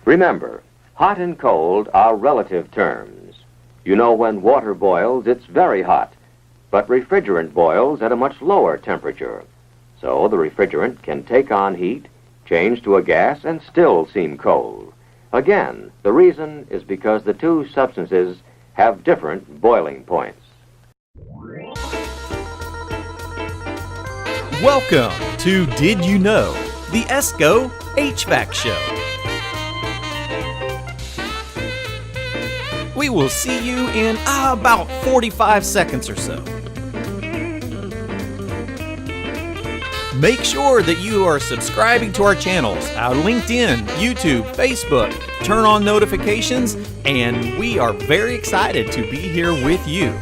Remember, hot and cold are relative terms. You know when water boils, it's very hot, but refrigerant boils at a much lower temperature. So the refrigerant can take on heat, change to a gas, and still seem cold. Again, the reason is because the two substances have different boiling points. Welcome to Did You Know? The ESCO HVAC Show. We will see you in about 45 seconds or so. Make sure that you are subscribing to our channels, our LinkedIn, YouTube, Facebook. Turn on notifications, and we are very excited to be here with you.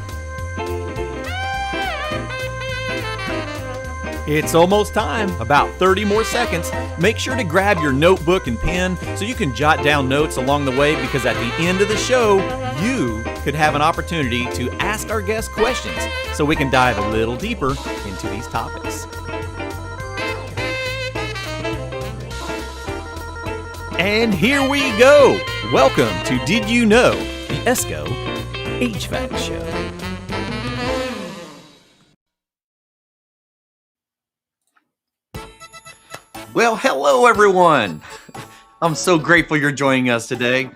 It's almost time, about 30 more seconds. Make sure to grab your notebook and pen so you can jot down notes along the way, because at the end of the show, you could have an opportunity to ask our guests questions so we can dive a little deeper into these topics. And here we go. Welcome to Did You Know? The ESCO HVAC Show. Well, hello everyone. I'm so grateful you're joining us today.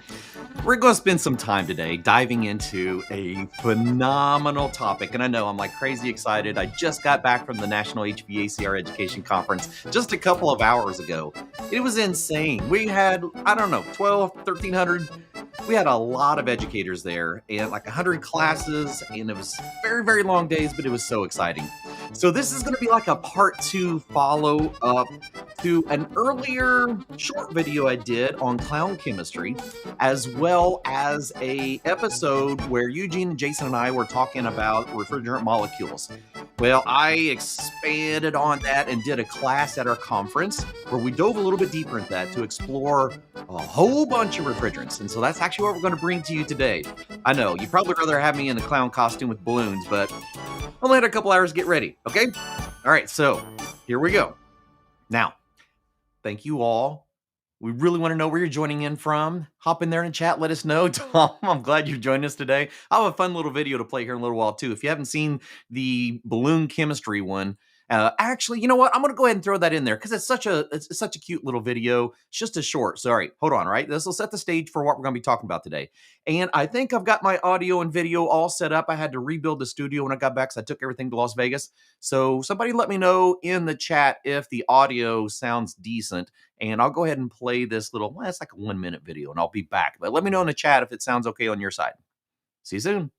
We're going to spend some time today diving into a phenomenal topic. And I know I'm like crazy excited. I just got back from the National HVACR Education Conference just a couple of hours ago. It was insane. We had, 1,300. We had a lot of educators there and like 100 classes, and it was very, very long days, but it was so exciting. So this is going to be like a part 2 follow up to an earlier short video I did on clown chemistry, as well as a episode where Eugene and Jason and I were talking about refrigerant molecules. Well, I expanded on that and did a class at our conference where we dove a little bit deeper into that to explore a whole bunch of refrigerants. And so that's actually what we're going to bring to you today. I know, you'd probably rather have me in the clown costume with balloons, but only had a couple hours to get ready, okay? All right, so here we go. Now, thank you all. We really want to know where you're joining in from. Hop in there and chat. Let us know. Tom, I'm glad you joined us today. I'll have a fun little video to play here in a little while, too. If you haven't seen the balloon chemistry one, actually, you know what? I'm going to go ahead and throw that in there because it's such a cute little video. It's just a short. Sorry, hold on, right? This will set the stage for what we're going to be talking about today. And I think I've got my audio and video all set up. I had to rebuild the studio when I got back because I took everything to Las Vegas. So somebody let me know in the chat if the audio sounds decent. And I'll go ahead and play this little, well, it's like a 1-minute video, and I'll be back. But let me know in the chat if it sounds okay on your side. See you soon.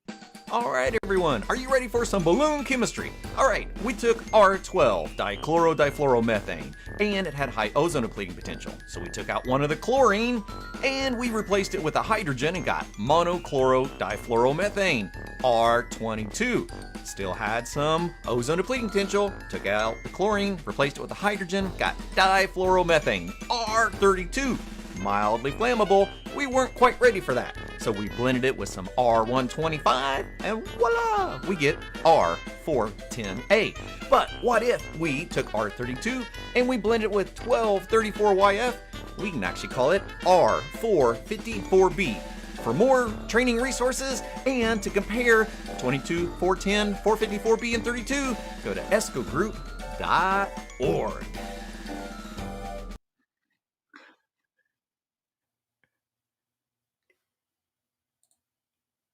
All right, everyone. Are you ready for some balloon chemistry? All right, we took R12, dichloro-difluoromethane, and it had high ozone depleting potential. So we took out one of the chlorine, and we replaced it with a hydrogen and got monochloro-difluoromethane, R22. Still had some ozone depleting potential, took out the chlorine, replaced it with a hydrogen, got difluoromethane, R32. Mildly flammable, we weren't quite ready for that. So we blended it with some R125, and voila, we get R410A. But what if we took R32 and we blended it with 1234YF? We can actually call it R454B. For more training resources and to compare 22, 410, 454B, and 32, go to escogroup.org.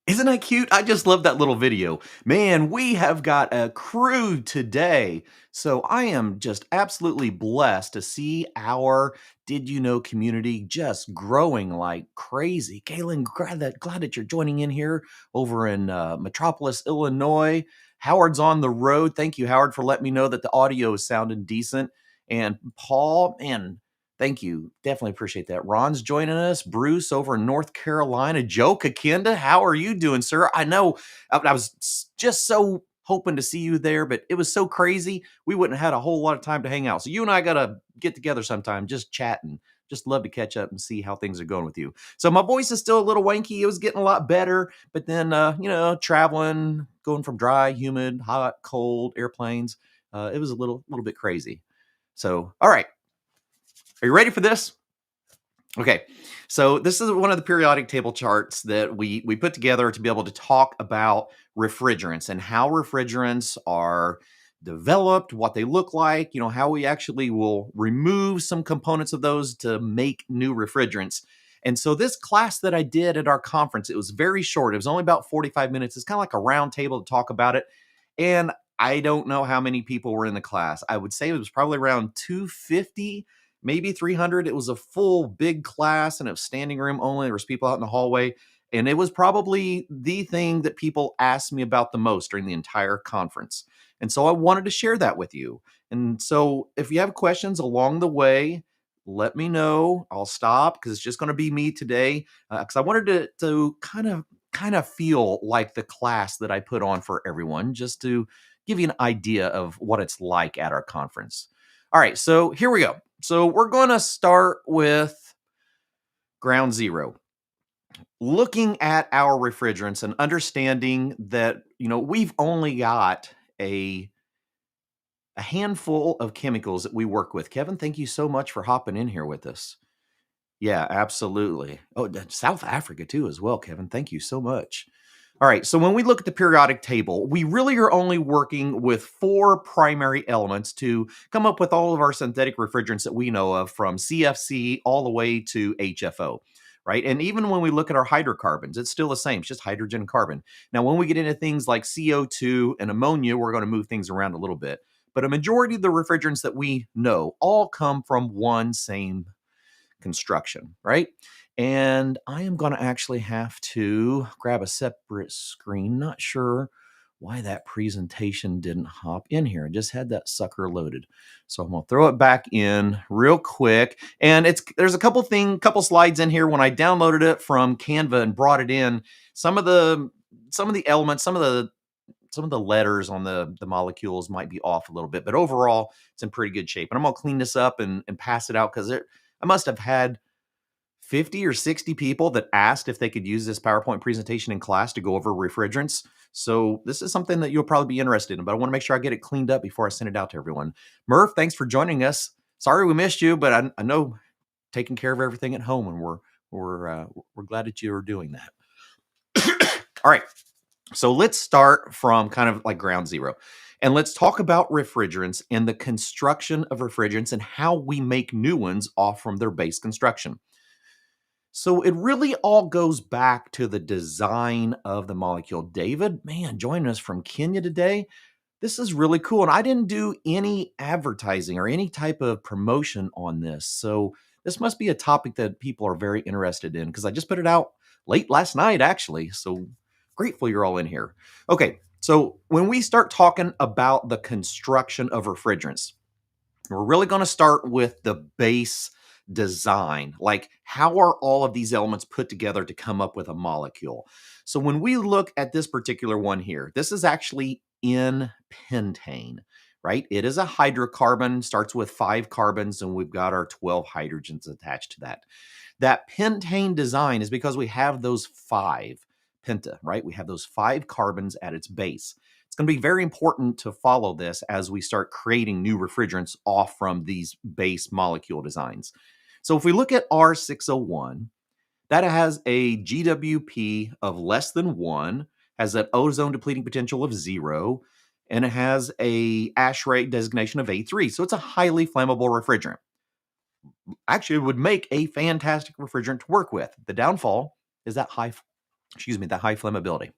Isn't that cute? I just love that little video. Man, we have got a crew today. So I am just absolutely blessed to see our Did You Know community just growing like crazy. Galen, glad that you're joining in here over in Metropolis, Illinois. Howard's on the road. Thank you, Howard, for letting me know that the audio is sounding decent. And Paul, man, thank you. Definitely appreciate that. Ron's joining us. Bruce over in North Carolina. Joe Kakinda, how are you doing, sir? I know I was just so hoping to see you there, but it was so crazy. We wouldn't have had a whole lot of time to hang out. So you and I got to get together sometime, just chatting. Just love to catch up and see how things are going with you. So my voice is still a little wanky. It was getting a lot better, but then, traveling, going from dry, humid, hot, cold, airplanes, it was a little bit crazy. So, all right. Are you ready for this? Okay, so this is one of the periodic table charts that we put together to be able to talk about refrigerants and how refrigerants are developed, what they look like, how we actually will remove some components of those to make new refrigerants. And so this class that I did at our conference, it was very short. It was only about 45 minutes. It's kind of like a round table to talk about it. And I don't know how many people were in the class. I would say it was probably around 250, maybe 300. It was a full big class and it was standing room only. There was people out in the hallway. And it was probably the thing that people asked me about the most during the entire conference. And so I wanted to share that with you. And so if you have questions along the way, let me know. I'll stop because it's just going to be me today. Because I wanted to kind of feel like the class that I put on for everyone, just to give you an idea of what it's like at our conference. All right, so here we go. So we're going to start with ground zero. Looking at our refrigerants and understanding that, we've only got a handful of chemicals that we work with. Kevin, thank you so much for hopping in here with us. Yeah, absolutely. Oh, South Africa too as well, Kevin. Thank you so much. All right, so when we look at the periodic table, we really are only working with 4 primary elements to come up with all of our synthetic refrigerants that we know of, from CFC all the way to HFO, right? And even when we look at our hydrocarbons, it's still the same. It's just hydrogen and carbon. Now, when we get into things like CO2 and ammonia, we're going to move things around a little bit. But a majority of the refrigerants that we know all come from one same construction, right? And I am going to actually have to grab a separate screen. Not sure why that presentation didn't hop in here. I just had that sucker loaded. So I'm going to throw it back in real quick. And there's a couple slides in here. When I downloaded it from Canva and brought it in, some of the elements, some of the letters on the molecules might be off a little bit, but overall it's in pretty good shape. And I'm going to clean this up and pass it out, because I must have had 50 or 60 people that asked if they could use this PowerPoint presentation in class to go over refrigerants. So this is something that you'll probably be interested in, but I want to make sure I get it cleaned up before I send it out to everyone. Murph, thanks for joining us. Sorry we missed you, but I know taking care of everything at home, and we're glad that you're doing that. All right. So let's start from kind of like ground zero. And let's talk about refrigerants and the construction of refrigerants and how we make new ones off from their base construction. So it really all goes back to the design of the molecule. David, man, joining us from Kenya today. This is really cool. And I didn't do any advertising or any type of promotion on this. So this must be a topic that people are very interested in, because I just put it out late last night, actually. So grateful you're all in here. Okay, so when we start talking about the construction of refrigerants, we're really going to start with the base design. Like, how are all of these elements put together to come up with a molecule? So when we look at this particular one here, this is actually in pentane, right? It is a hydrocarbon, starts with 5 carbons, and we've got our 12 hydrogens attached to that. That pentane design is because we have those 5 penta, right? We have those 5 carbons at its base. It's going to be very important to follow this as we start creating new refrigerants off from these base molecule designs. So if we look at R601, that has a GWP of less than 1, has an ozone depleting potential of 0, and it has a ASHRAE designation of A3. So it's a highly flammable refrigerant. Actually, it would make a fantastic refrigerant to work with. The downfall is that high flammability.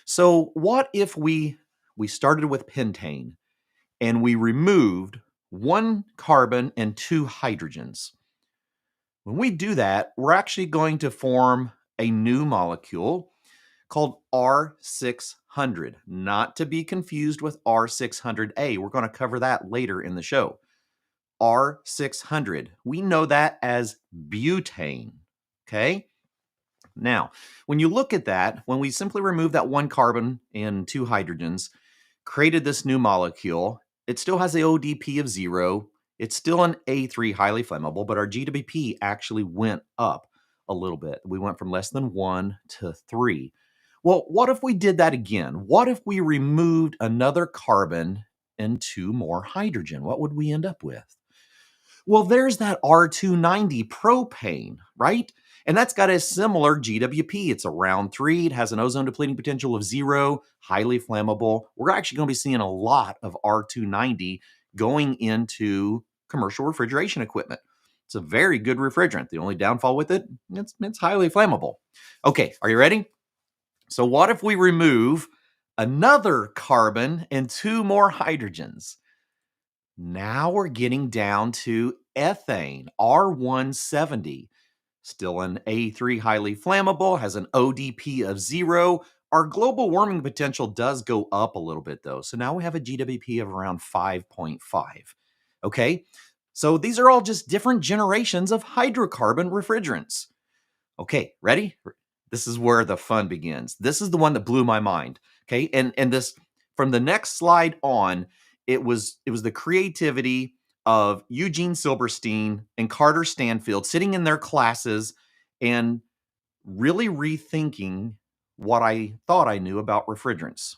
So what if we started with pentane and we removed 1 carbon and 2 hydrogens? When we do that, we're actually going to form a new molecule called R600, not to be confused with R600A. We're going to cover that later in the show. R600, we know that as butane, okay? Now, when you look at that, when we simply remove that 1 carbon and 2 hydrogens, created this new molecule, it still has the ODP of 0. It's still an A3, highly flammable, but our GWP actually went up a little bit. We went from less than 1 to 3. Well, what if we did that again? What if we removed another carbon and 2 more hydrogen? What would we end up with? Well, there's that R290 propane, right? And that's got a similar GWP. It's around 3. It has an ozone depleting potential of 0, highly flammable. We're actually going to be seeing a lot of R290 going into commercial refrigeration equipment. It's a very good refrigerant. The only downfall with it, it's highly flammable. Okay, are you ready? So what if we remove another carbon and 2 more hydrogens? Now we're getting down to ethane, R170. Still an A3 highly flammable, has an ODP of 0. Our global warming potential does go up a little bit though. So now we have a GWP of around 5.5. Okay, so these are all just different generations of hydrocarbon refrigerants. Okay, ready? This is where the fun begins. This is the one that blew my mind. Okay, and this from the next slide on, it was the creativity of Eugene Silberstein and Carter Stanfield sitting in their classes and really rethinking what I thought I knew about refrigerants.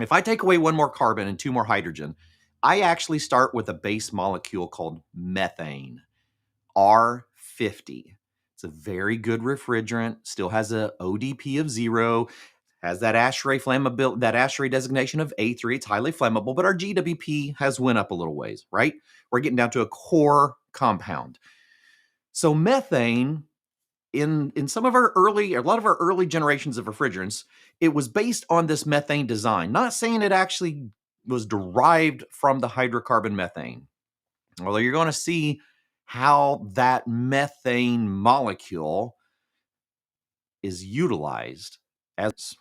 If I take away 1 more carbon and 2 more hydrogen, I actually start with a base molecule called methane, R50. It's a very good refrigerant, still has a ODP of 0, has that ASHRAE flammability, that ASHRAE designation of A3. It's highly flammable, but our GWP has went up a little ways, right? We're getting down to a core compound. So methane, in some of our a lot of our early generations of refrigerants, it was based on this methane design. Not saying it actually was derived from the hydrocarbon methane. Although you're going to see how that methane molecule is utilized as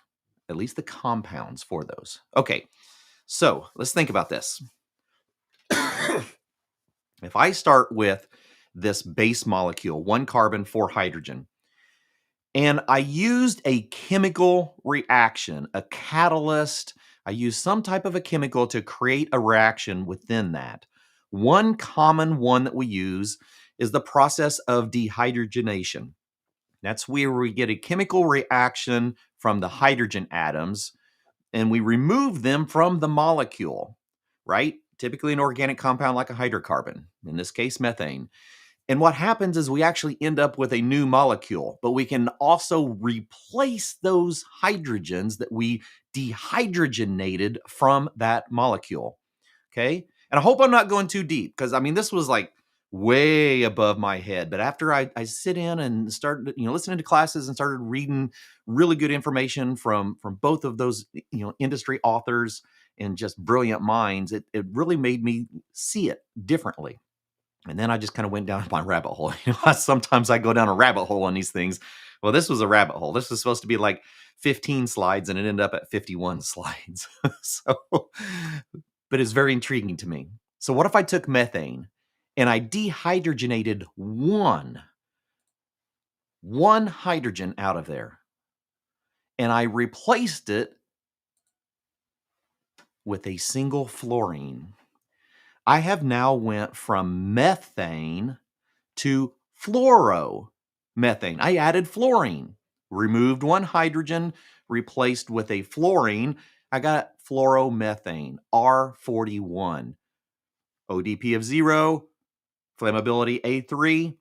at least the compounds for those. Okay, so let's think about this. If I start with this base molecule, 1 carbon, 4 hydrogen, and I used a chemical reaction, a catalyst, I used some type of a chemical to create a reaction within that. One common one that we use is the process of dehydrogenation. That's where we get a chemical reaction from the hydrogen atoms and we remove them from the molecule, right? Typically an organic compound like a hydrocarbon, in this case, methane. And what happens is we actually end up with a new molecule, but we can also replace those hydrogens that we dehydrogenated from that molecule. Okay. And I hope I'm not going too deep because I mean, this was like way above my head. But after I sit in and started, listening to classes and started reading really good information from both of those, industry authors and just brilliant minds, it really made me see it differently. And then I just kind of went down my rabbit hole. Sometimes I go down a rabbit hole on these things. Well, this was a rabbit hole. This was supposed to be like 15 slides and it ended up at 51 slides. But it's very intriguing to me. So what if I took methane and I dehydrogenated one hydrogen out of there and I replaced it with a single fluorine? I have now went from methane to fluoromethane. I added fluorine, removed 1 hydrogen, replaced with a fluorine. I got fluoromethane, R41. ODP of 0, flammability A3.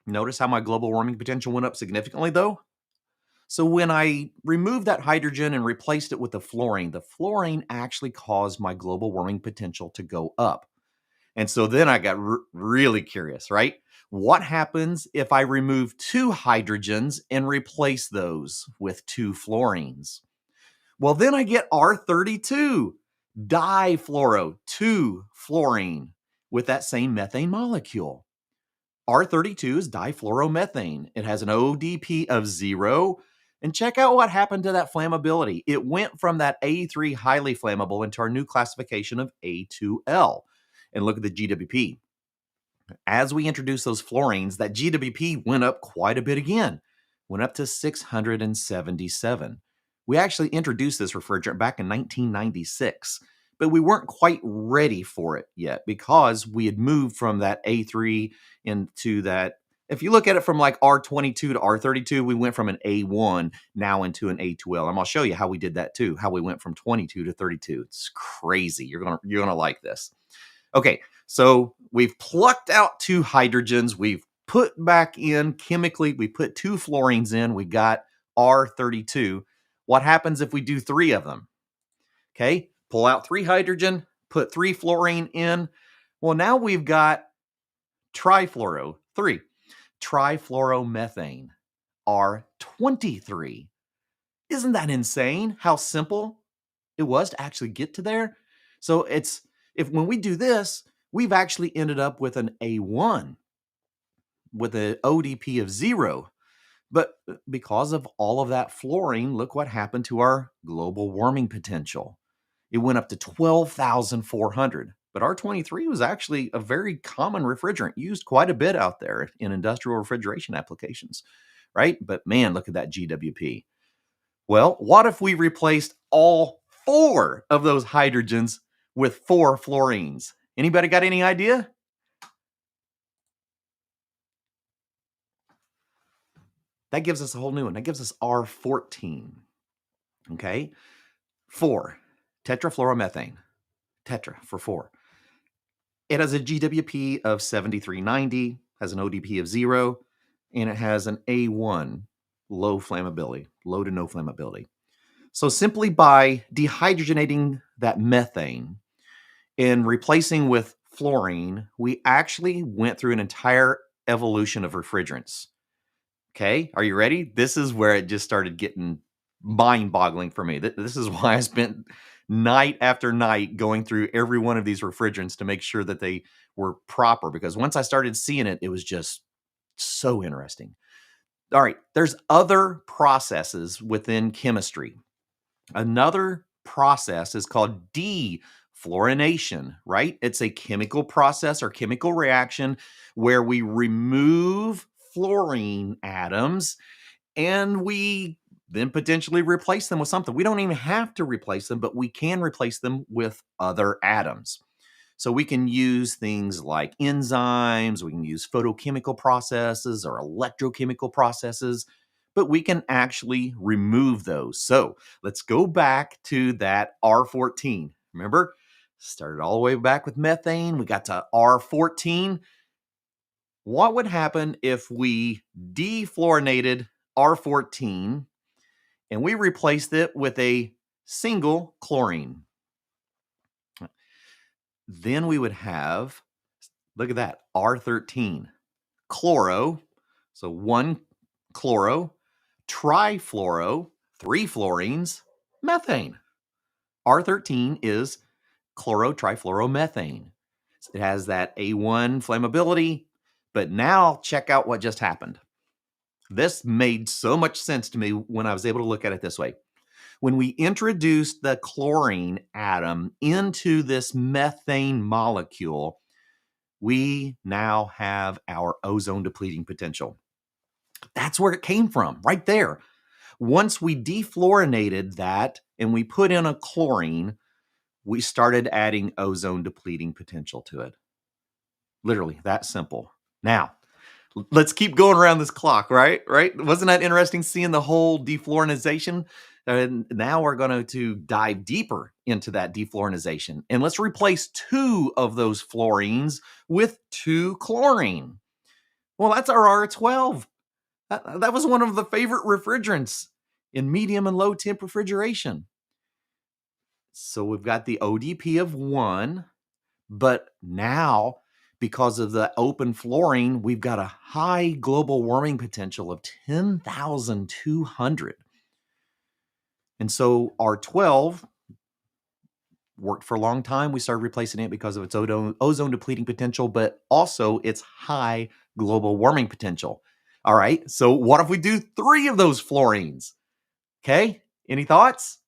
Notice how my global warming potential went up significantly though? So when I removed that hydrogen and replaced it with the fluorine actually caused my global warming potential to go up. And so then I got really curious, right? What happens if I remove 2 hydrogens and replace those with 2 fluorines? Well, then I get R32, difluoro, 2 fluorine with that same methane molecule. R32 is difluoromethane. It has an ODP of 0. And check out what happened to that flammability. It went from that A3 highly flammable into our new classification of A2L. And look at the GWP. As we introduced those fluorines, that GWP went up quite a bit again, went up to 677. We actually introduced this refrigerant back in 1996, but we weren't quite ready for it yet because we had moved from that A3 into that. If you look at it from like R22 to R32, we went from an A1 now into an A2L. And I'll show you how we did that too, how we went from 22 to 32. It's crazy. You're gonna like this. Okay, so we've plucked out 2 hydrogens. We've put back in chemically, we put 2 fluorines in. We got R32. What happens if we do 3 of them? Okay, pull out 3 hydrogen, put 3 fluorine in. Well, now we've got trifluoro, 3. Trifluoromethane, R23. Isn't that insane how simple it was to actually get to there? So if when we do this, we've actually ended up with an A1 with an ODP of 0. But because of all of that fluorine, look what happened to our global warming potential. It went up to 12,400. But R23 was actually a very common refrigerant used quite a bit out there in industrial refrigeration applications, right? But man, look at that GWP. Well, what if we replaced all 4 of those hydrogens with 4 fluorines? Anybody got any idea? That gives us a whole new one. That gives us R14. Okay? 4. Tetrafluoromethane. Tetra for 4. It has a GWP of 7390, has an ODP of 0, and it has an A1, low flammability, low to no flammability. So simply by dehydrogenating that methane and replacing with fluorine, we actually went through an entire evolution of refrigerants. Okay, are you ready? This is where it just started getting mind-boggling for me. This is why I spent night after night going through every one of these refrigerants to make sure that they were proper, because once I started seeing it, it was just so interesting. All right, there's other processes within chemistry. Another process is called defluorination, right? It's a chemical process or chemical reaction where we remove fluorine atoms and we then potentially replace them with something. We don't even have to replace them, but we can replace them with other atoms. So we can use things like enzymes, we can use photochemical processes or electrochemical processes, but we can actually remove those. So let's go back to that R14. Remember, started all the way back with methane. We got to R14. What would happen if we defluorinated R14 and we replaced it with a single chlorine? Then we would have, look at that, R13, chloro, so 1 chloro, trifluoro, 3 fluorines, methane. R13 is chlorotrifluoromethane. It has that A1 flammability, but now check out what just happened. This made so much sense to me when I was able to look at it this way. When we introduced the chlorine atom into this methane molecule, we now have our ozone depleting potential. That's where it came from, right there. Once we defluorinated that and we put in a chlorine, we started adding ozone depleting potential to it. Literally that simple. Now, let's keep going around this clock, right? Wasn't that interesting seeing the whole defluorinization? And now we're going to dive deeper into that defluorinization. And let's replace 2 of those fluorines with 2 chlorine. Well, that's our R12. That was one of the favorite refrigerants in medium and low temp refrigeration. So we've got the ODP of 1, but now because of the open fluorine, we've got a high global warming potential of 10,200. And so R12 worked for a long time. We started replacing it because of its ozone depleting potential, but also its high global warming potential. All right, so what if we do 3 of those fluorines? Okay, any thoughts?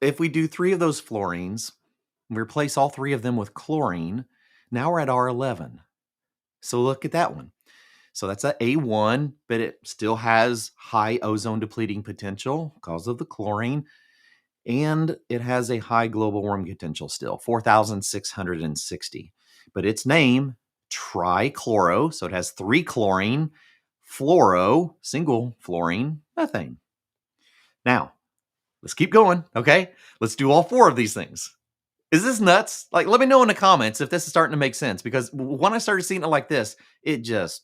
If we do 3 of those fluorines, we replace all 3 of them with chlorine, now we're at R11. So look at that one. So that's an A1, but it still has high ozone depleting potential because of the chlorine, and it has a high global warming potential still, 4,660. But its name, trichloro, so it has 3 chlorine, fluoro, single fluorine, methane. Now, let's keep going, okay? Let's do all 4 of these things. Is this nuts? Like, let me know in the comments if this is starting to make sense, because when I started seeing it like this, it just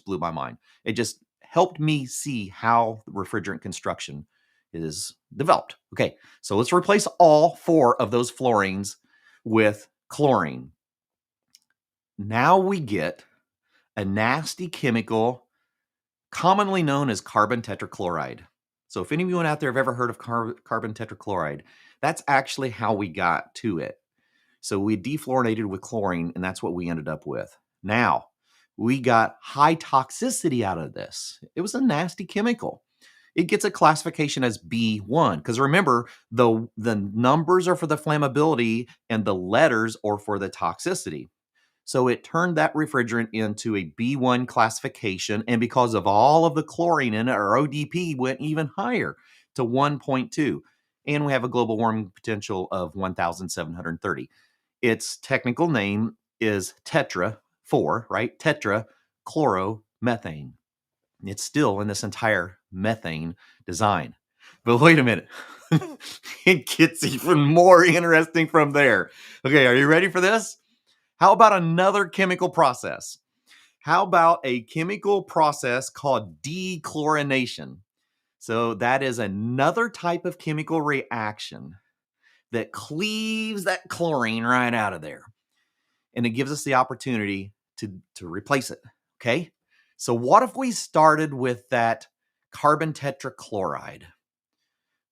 blew my mind. It just helped me see how refrigerant construction is developed. Okay, so let's replace all 4 of those fluorines with chlorine. Now we get a nasty chemical commonly known as carbon tetrachloride. So if anyone out there have ever heard of carbon tetrachloride, that's actually how we got to it. So we defluorinated with chlorine, and that's what we ended up with. Now, we got high toxicity out of this. It was a nasty chemical. It gets a classification as B1, because remember, the numbers are for the flammability and the letters are for the toxicity. So it turned that refrigerant into a B1 classification, and because of all of the chlorine in it, our ODP went even higher to 1.2, and we have a global warming potential of 1,730. Its technical name is tetra-4, right? Tetrachloromethane. It's still in this entire methane design. But wait a minute. It gets even more interesting from there. Okay, are you ready for this? How about another chemical process? How about a chemical process called dechlorination? So that is another type of chemical reaction that cleaves that chlorine right out of there. And it gives us the opportunity to replace it, okay? So what if we started with that carbon tetrachloride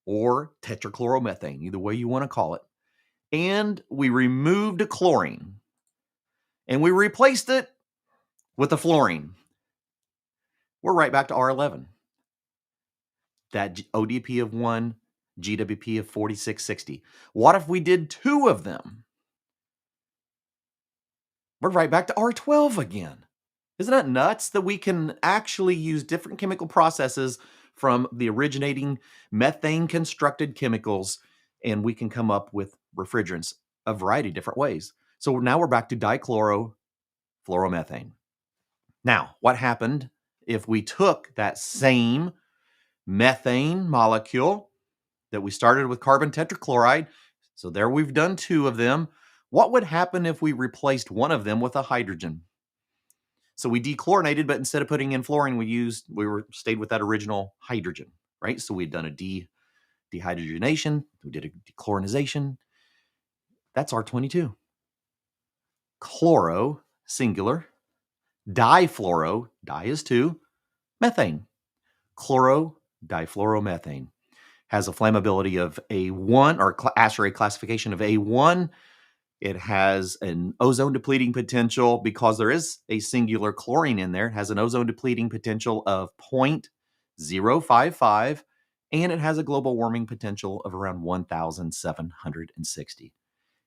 or tetrachloromethane, either way you want to call it, and we removed the chlorine and we replaced it with the fluorine? We're right back to R11. That ODP of 1, GWP of 4660. What if we did 2 of them? We're right back to R12 again. Isn't that nuts that we can actually use different chemical processes from the originating methane constructed chemicals, and we can come up with refrigerants a variety of different ways? So now we're back to dichlorofluoromethane. Now, what happened if we took that same methane molecule that we started with carbon tetrachloride? So there we've done 2 of them. What would happen if we replaced one of them with a hydrogen? So we dechlorinated, but instead of putting in fluorine, we stayed with that original hydrogen, right? So we'd done a dehydrogenation, we did a dechlorinization. That's R22. Chloro, singular. Difluoro, di is 2, methane. Chloro-difluoromethane has a flammability of A1, or ASHRAE classification of A1. It has an ozone depleting potential because there is a singular chlorine in there. It has an ozone depleting potential of 0.055, and it has a global warming potential of around 1,760.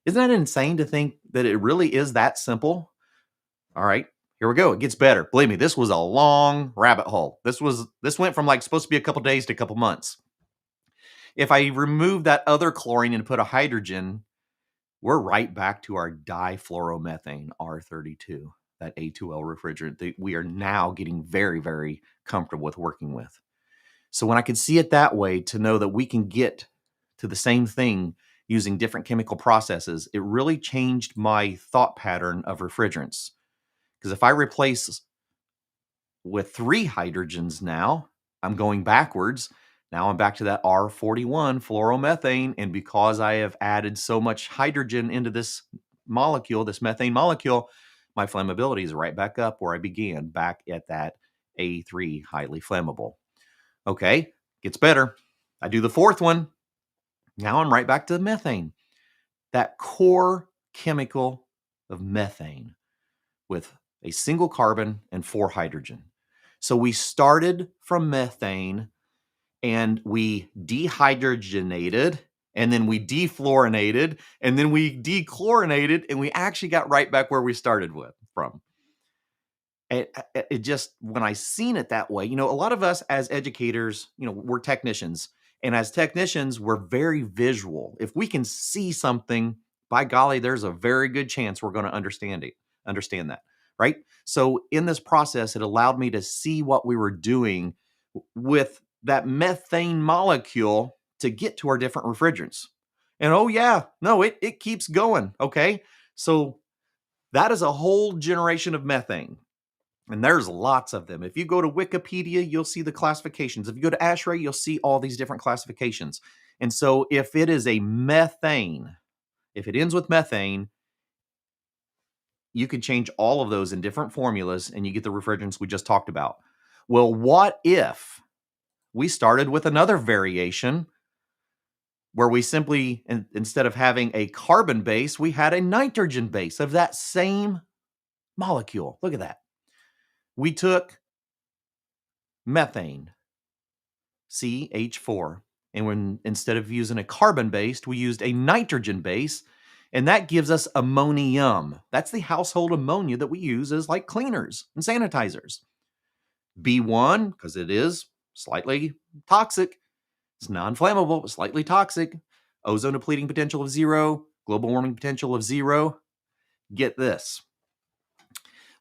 Isn't that insane to think that it really is that simple? All right, here we go. It gets better. Believe me, this was a long rabbit hole. This went from like supposed to be a couple days to a couple months. If I remove that other chlorine and put a hydrogen, we're right back to our difluoromethane, R32, that A2L refrigerant that we are now getting very, very comfortable with working with. So when I could see it that way, to know that we can get to the same thing using different chemical processes, it really changed my thought pattern of refrigerants. Because if I replace with 3 hydrogens now, I'm going backwards. Now I'm back to that R41 fluoromethane, and because I have added so much hydrogen into this molecule, this methane molecule, my flammability is right back up where I began, back at that A3, highly flammable. Okay, gets better. I do the 4th one. Now I'm right back to methane, that core chemical of methane with a single carbon and 4 hydrogen. So we started from methane, and we dehydrogenated, and then we defluorinated, and then we dechlorinated, and we actually got right back where we started from. It just, when I seen it that way, a lot of us as educators, we're technicians, and as technicians, we're very visual. If we can see something, by golly, there's a very good chance we're going to understand that, right? So in this process, it allowed me to see what we were doing with that methane molecule to get to our different refrigerants. And oh yeah, no, it keeps going. Okay. So that is a whole generation of methane. And there's lots of them. If you go to Wikipedia, you'll see the classifications. If you go to ASHRAE, you'll see all these different classifications. And so if it is a methane, if it ends with methane, you can change all of those in different formulas and you get the refrigerants we just talked about. Well, what if we started with another variation where we simply, instead of having a carbon base, we had a nitrogen base of that same molecule? Look at that. We took methane, CH4, and when instead of using a carbon based, we used a nitrogen base, and that gives us ammonium. That's the household ammonia that we use as like cleaners and sanitizers. B1, because it is slightly toxic. It's non-flammable, but slightly toxic. Ozone depleting potential of 0, global warming potential of 0. Get this.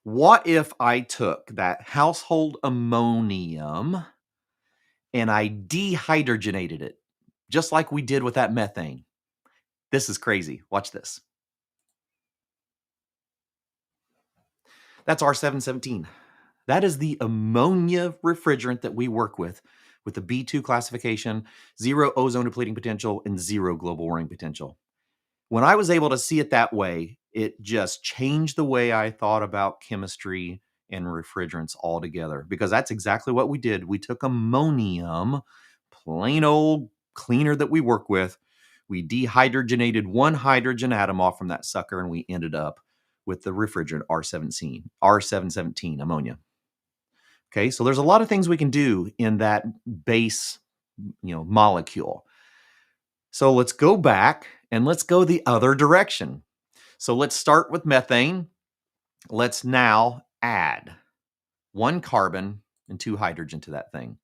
What if I took that household ammonium and I dehydrogenated it, just like we did with that methane? This is crazy. Watch this. That's R717. That is the ammonia refrigerant that we work with the B2 classification, 0 ozone depleting potential and 0 global warming potential. When I was able to see it that way, it just changed the way I thought about chemistry and refrigerants altogether, because that's exactly what we did. We took ammonium, plain old cleaner that we work with, we dehydrogenated one hydrogen atom off from that sucker, and we ended up with the refrigerant R717 ammonia. Okay, so there's a lot of things we can do in that base, molecule. So let's go back and let's go the other direction. So let's start with methane. Let's now add 1 carbon and 2 hydrogen to that thing.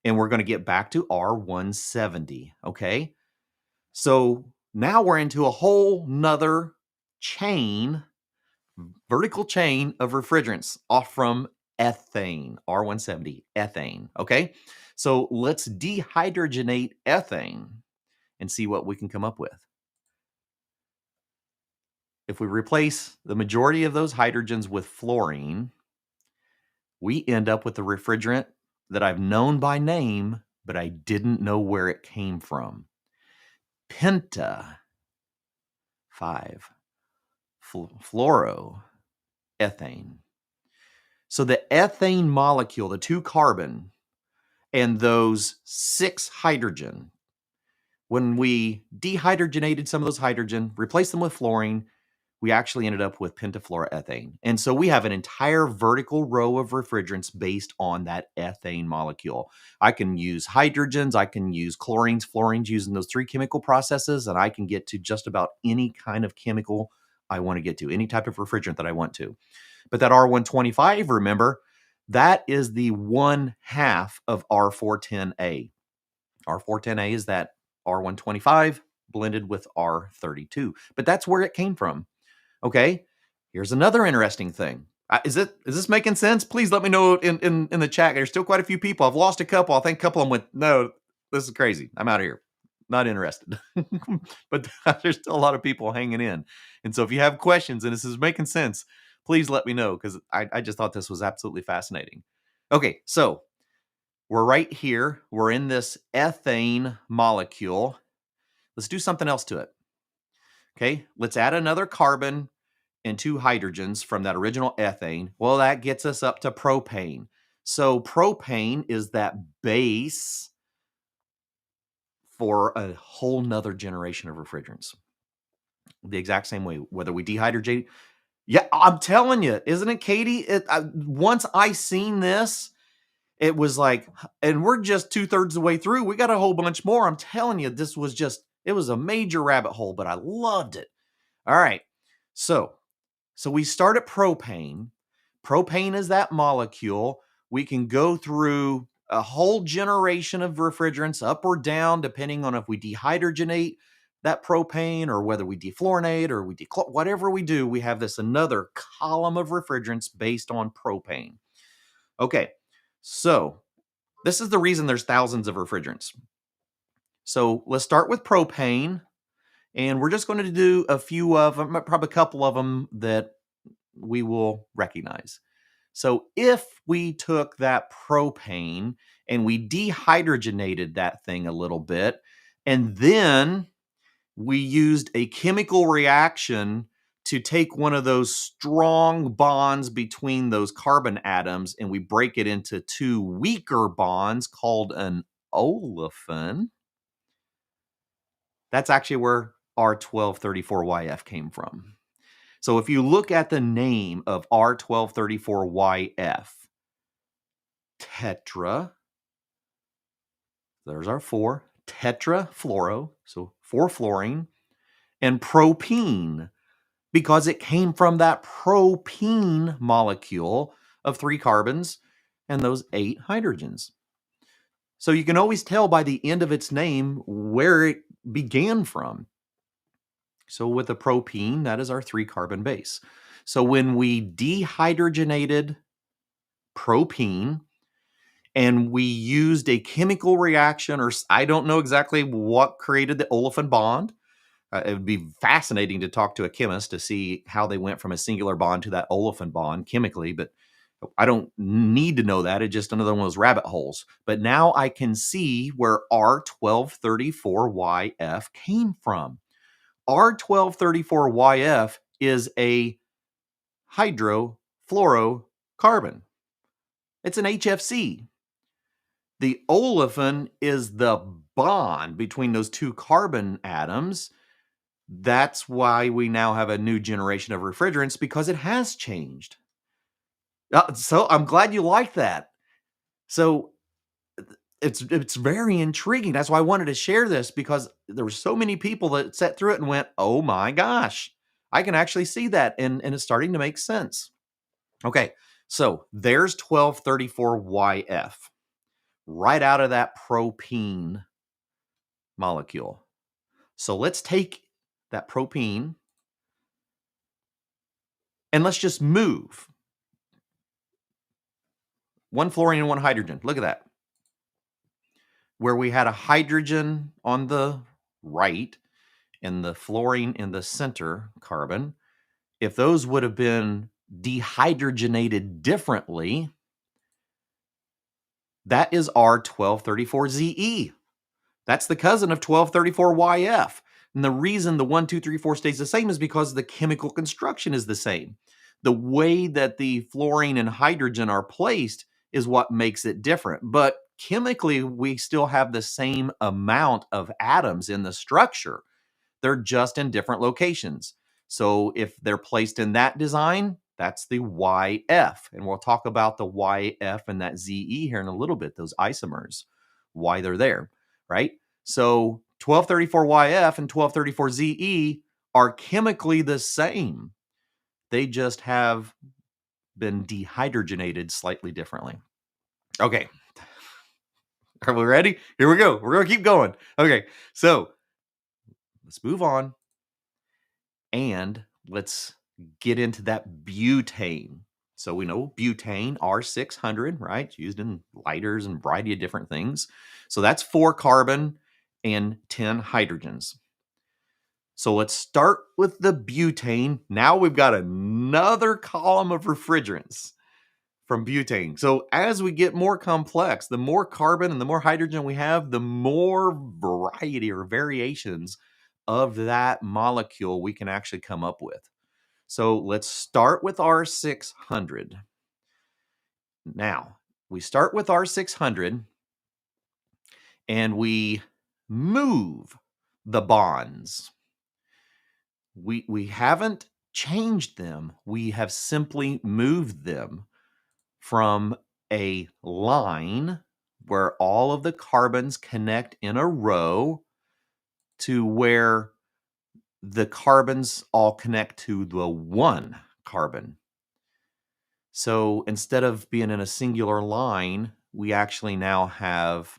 And we're going to get back to R170, okay? So now we're into a whole nother chain, vertical chain of refrigerants off from ethane, R170, ethane, okay? So let's dehydrogenate ethane and see what we can come up with. If we replace the majority of those hydrogens with fluorine, we end up with the refrigerant that I've known by name, but I didn't know where it came from. Penta 5 fluoroethane. So the ethane molecule, the 2 carbon, and those 6 hydrogen, when we dehydrogenated some of those hydrogen, replaced them with fluorine, we actually ended up with pentafluoroethane. And so we have an entire vertical row of refrigerants based on that ethane molecule. I can use hydrogens, I can use chlorines, fluorines, using those 3 chemical processes, and I can get to just about any kind of chemical I want to get to, any type of refrigerant that I want to. But that R125, remember, that is the 1/2 of R410A. R410A is that R125 blended with R32. But that's where it came from. Okay, here's another interesting thing. Is this making sense? Please let me know in the chat. There's still quite a few people. I've lost a couple. I think a couple of them went, no, this is crazy. I'm out of here. Not interested. But there's still a lot of people hanging in. And so if you have questions and this is making sense, please let me know, because I just thought this was absolutely fascinating. Okay, so we're right here. We're in this ethane molecule. Let's do something else to it. Okay, let's add another carbon and 2 hydrogens from that original ethane. Well, that gets us up to propane. So propane is that base for a whole nother generation of refrigerants. The exact same way, whether we dehydrate. Yeah, I'm telling you, isn't it, Katie? Once I seen this, it was like, and we're just 2/3 the way through. We got a whole bunch more. I'm telling you, this was just, it was a major rabbit hole, but I loved it. All right. So we start at propane. Propane is that molecule. We can go through a whole generation of refrigerants up or down, depending on if we dehydrogenate that propane or whether we defluorinate or we whatever we do, we have this another column of refrigerants based on propane. Okay, so this is the reason there's thousands of refrigerants. So let's start with propane. And we're just going to do a few of them, probably a couple of them that we will recognize. So if we took that propane and we dehydrogenated that thing a little bit, and then we used a chemical reaction to take one of those strong bonds between those carbon atoms and we break it into two weaker bonds called an olefin, that's actually where R1234YF came from. So if you look at the name of R1234YF, tetra, there's our 4, tetrafluoro, so 4 fluorine, and propene, because it came from that propene molecule of 3 carbons and those 8 hydrogens. So you can always tell by the end of its name where it began from. So with the propene, that is our 3 carbon base. So when we dehydrogenated propene and we used a chemical reaction, or I don't know exactly what created the olefin bond. It would be fascinating to talk to a chemist to see how they went from a singular bond to that olefin bond chemically, but I don't need to know that. It's just another one of those rabbit holes. But now I can see where R1234YF came from. R1234YF is a hydrofluorocarbon. It's an HFC. The olefin is the bond between those 2 carbon atoms. That's why we now have a new generation of refrigerants, because it has changed. So I'm glad you like that. So it's very intriguing. That's why I wanted to share this, because there were so many people that sat through it and went, oh my gosh, I can actually see that. And it's starting to make sense. Okay, so there's 1234YF right out of that propene molecule. So let's take that propene and let's just move 1 fluorine and 1 hydrogen. Look at that. Where we had a hydrogen on the right and the fluorine in the center carbon, if those would have been dehydrogenated differently, that is R1234ZE. That's the cousin of 1234YF. And the reason the 1, 2, 3, 4 stays the same is because the chemical construction is the same. The way that the fluorine and hydrogen are placed is what makes it different. But chemically, we still have the same amount of atoms in the structure. They're just in different locations. So if they're placed in that design, that's the YF. And we'll talk about the YF and that ZE here in a little bit, those isomers, why they're there, right? So 1234YF and 1234ZE are chemically the same. They just have been dehydrogenated slightly differently. Okay. Are we ready? Here we go. We're going to keep going. Okay. So let's move on and let's get into that butane. So we know butane, R600, right? It's used in lighters and a variety of different things. So that's 4 carbon and 10 hydrogens. So let's start with the butane. Now we've got another column of refrigerants from butane. So as we get more complex, the more carbon and the more hydrogen we have, the more variety or variations of that molecule we can actually come up with. So let's start with R600. Now, we start with R600 and we move the bonds. We haven't changed them. We have simply moved them from a line where all of the carbons connect in a row to where the carbons all connect to the 1 carbon. So instead of being in a singular line, we actually now have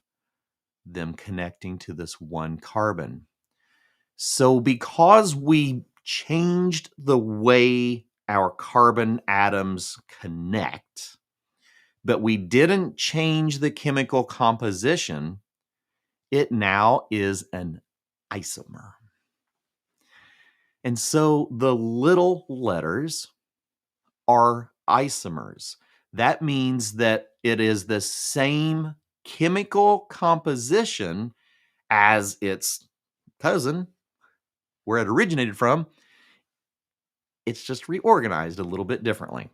them connecting to this 1 carbon. So because we changed the way our carbon atoms connect, but we didn't change the chemical composition, it now is an isomer. And so the little letters are isomers. That means that it is the same chemical composition as its cousin, where it originated from. It's just reorganized a little bit differently.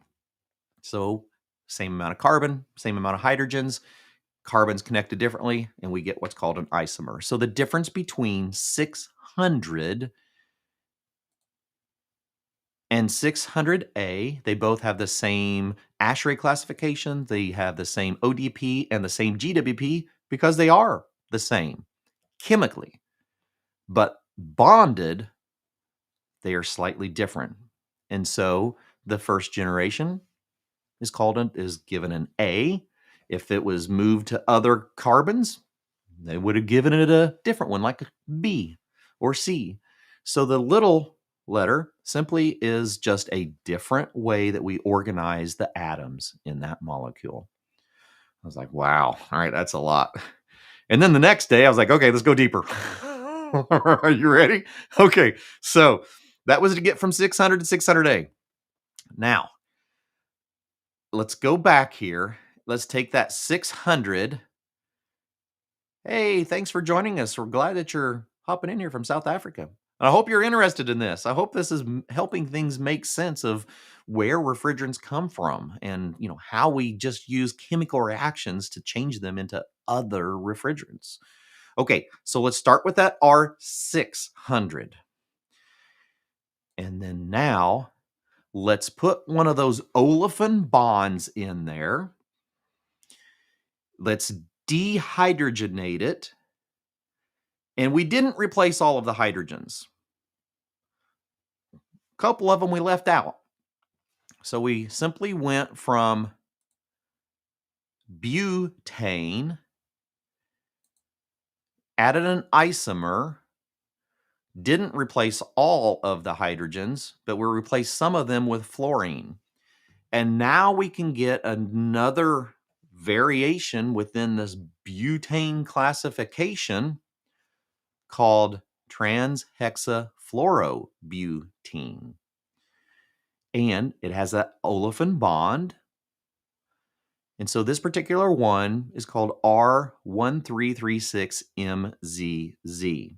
So same amount of carbon, same amount of hydrogens, carbons connected differently, and we get what's called an isomer. So the difference between 600 and 600A, they both have the same ASHRAE classification. They have the same ODP and the same GWP because they are the same chemically. But bonded, they are slightly different. And so the first generation is given an A. If it was moved to other carbons, they would have given it a different one, like a B or C. So the little letter simply is just a different way that we organize the atoms in that molecule. I was like, wow, all right, that's a lot. And then the next day, I was like, okay, let's go deeper. Are you ready? Okay, so that was to get from 600 to 600A. Now, let's go back here. Let's take that 600. Hey, thanks for joining us. We're glad that you're hopping in here from South Africa. And I hope you're interested in this. I hope this is helping things make sense of where refrigerants come from and, how we just use chemical reactions to change them into other refrigerants. Okay, so let's start with that R600. And then now let's put one of those olefin bonds in there. Let's dehydrogenate it. And we didn't replace all of the hydrogens. A couple of them we left out. So we simply went from butane, added an isomer, didn't replace all of the hydrogens, but we replaced some of them with fluorine. And now we can get another variation within this butane classification called transhexafluorobutene. And it has that olefin bond. And so this particular one is called R1336MZZ.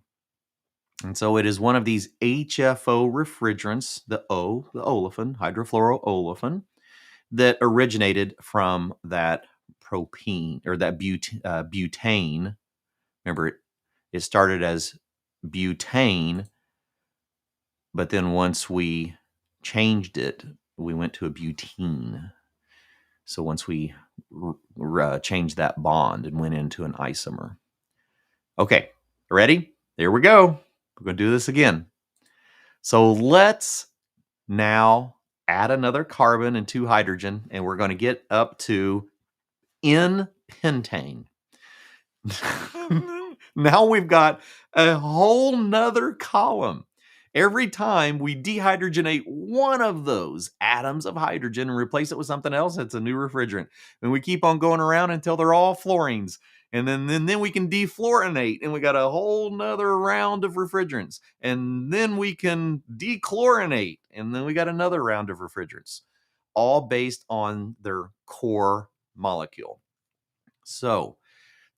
And so it is one of these HFO refrigerants, the olefin, hydrofluoroolefin, that originated from that propane or that butane. Remember, it started as butane, but then once we changed it, we went to a butene. So once we changed that bond and went into an isomer. Okay, ready? There we go. We're going to do this again. So let's now add another carbon and 2 hydrogen, and we're going to get up to N-pentane. Now we've got a whole nother column. Every time we dehydrogenate one of those atoms of hydrogen and replace it with something else, it's a new refrigerant. And we keep on going around until they're all fluorines. And then we can defluorinate, and we got a whole nother round of refrigerants. And then we can dechlorinate, and then we got another round of refrigerants, all based on their core molecule. So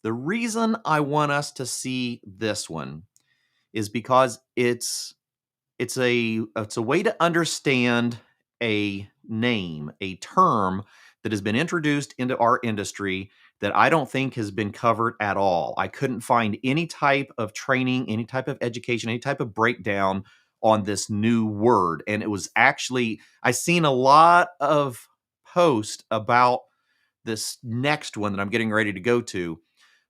the reason I want us to see this one is because it's a way to understand a name, a term that has been introduced into our industry that I don't think has been covered at all. I couldn't find any type of training, any type of education, any type of breakdown on this new word. And it was actually, I seen a lot of posts about this next one that I'm getting ready to go to,